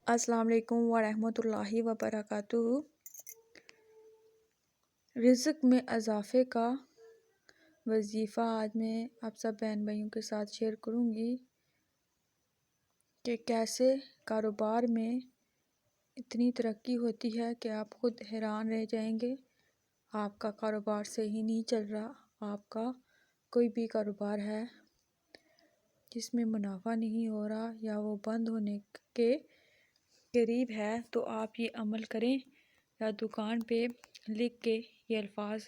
السلام علیکم ورحمۃ اللہ وبرکاتہ۔ رزق میں اضافے کا وظیفہ آج میں آپ سب بہن بھائیوں کے ساتھ شیئر کروں گی کہ کیسے کاروبار میں اتنی ترقی ہوتی ہے کہ آپ خود حیران رہ جائیں گے۔ آپ کا کاروبار صحیح نہیں چل رہا، آپ کا کوئی بھی کاروبار ہے جس میں منافع نہیں ہو رہا یا وہ بند ہونے کے قریب ہے، تو آپ یہ عمل کریں یا دکان پہ لکھ کے یہ الفاظ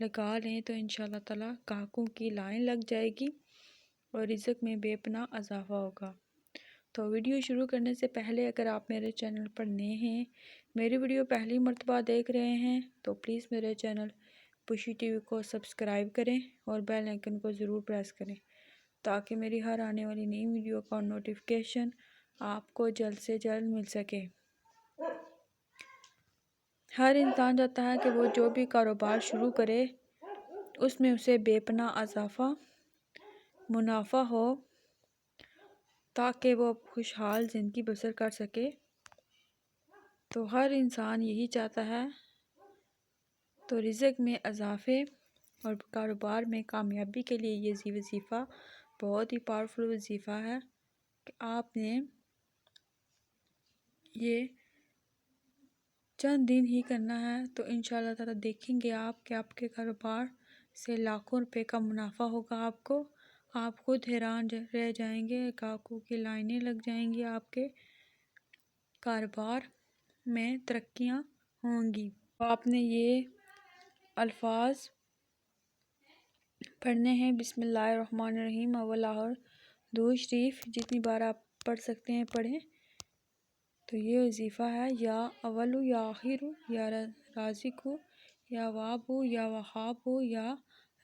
لگا لیں تو انشاءاللہ تعالیٰ گاہکوں کی لائن لگ جائے گی اور رزق میں بے پناہ اضافہ ہوگا۔ تو ویڈیو شروع کرنے سے پہلے اگر آپ میرے چینل پر نئے ہیں، میری ویڈیو پہلی مرتبہ دیکھ رہے ہیں تو پلیز میرے چینل پوشی ٹی وی کو سبسکرائب کریں اور بیل آئیکن کو ضرور پریس کریں تاکہ میری ہر آنے والی نئی ویڈیو کا نوٹیفیکیشن آپ کو جلد سے جلد مل سکے۔ ہر انسان چاہتا ہے کہ وہ جو بھی کاروبار شروع کرے اس میں اسے بے پناہ اضافہ منافع ہو تاکہ وہ خوشحال زندگی بسر کر سکے۔ تو ہر انسان یہی چاہتا ہے۔ تو رزق میں اضافے اور کاروبار میں کامیابی کے لیے یہ وظیفہ بہت ہی پاورفل وظیفہ ہے کہ آپ نے یہ چند دن ہی کرنا ہے تو انشاءاللہ تعالیٰ دیکھیں گے آپ کہ آپ کے کاروبار سے لاکھوں روپے کا منافع ہوگا آپ کو۔ آپ خود حیران رہ جائیں گے، گاہکوں کی لائنیں لگ جائیں گی، آپ کے کاروبار میں ترقیاں ہوں گی۔ آپ نے یہ الفاظ پڑھنے ہیں، بسم اللہ الرحمن الرحیم، اول اور درود شریف جتنی بار آپ پڑھ سکتے ہیں پڑھیں۔ تو یہ وظیفہ ہے، یا اول یا آخر یا رازق یا واب یا وہاب یا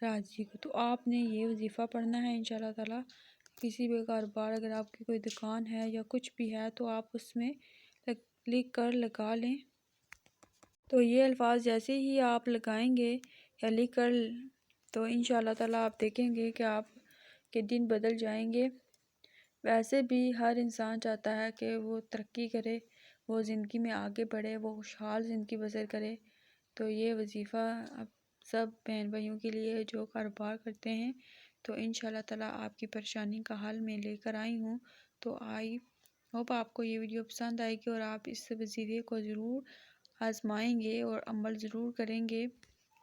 رازق۔ تو آپ نے یہ وظیفہ پڑھنا ہے انشاءاللہ تعالیٰ۔ کسی بھی کاروبار، اگر آپ کی کوئی دکان ہے یا کچھ بھی ہے تو آپ اس میں لکھ کر لگا لیں۔ تو یہ الفاظ جیسے ہی آپ لگائیں گے یا لکھ کر تو انشاءاللہ تعالیٰ آپ دیکھیں گے کہ آپ کے دن بدل جائیں گے۔ ویسے بھی ہر انسان چاہتا ہے کہ وہ ترقی کرے، وہ زندگی میں آگے بڑھے، وہ خوشحال زندگی بسر کرے۔ تو یہ وظیفہ اب سب بہن بھائیوں کے لیے جو کاروبار کرتے ہیں، تو انشاءاللہ تعالیٰ آپ کی پریشانی کا حل میں لے کر آئی ہوں۔ تو آئی ہوپ آپ کو یہ ویڈیو پسند آئے گی اور آپ اس وظیفے کو ضرور آزمائیں گے اور عمل ضرور کریں گے۔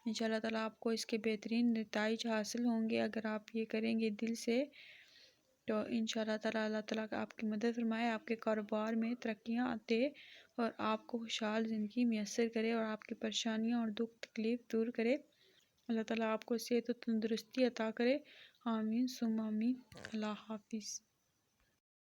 انشاءاللہ تعالیٰ آپ کو اس کے بہترین نتائج حاصل ہوں گے اگر آپ یہ کریں گے دل سے۔ تو انشاءاللہ تعالیٰ اللہ تعالیٰ آپ کی مدد فرمائے، آپ کے کاروبار میں ترقیاں دے اور آپ کو خوشحال زندگی میسر کرے اور آپ کی پریشانیاں اور دکھ تکلیف دور کرے۔ اللہ تعالیٰ آپ کو صحت و تندرستی عطا کرے۔ آمین ثم آمین۔ اللہ حافظ۔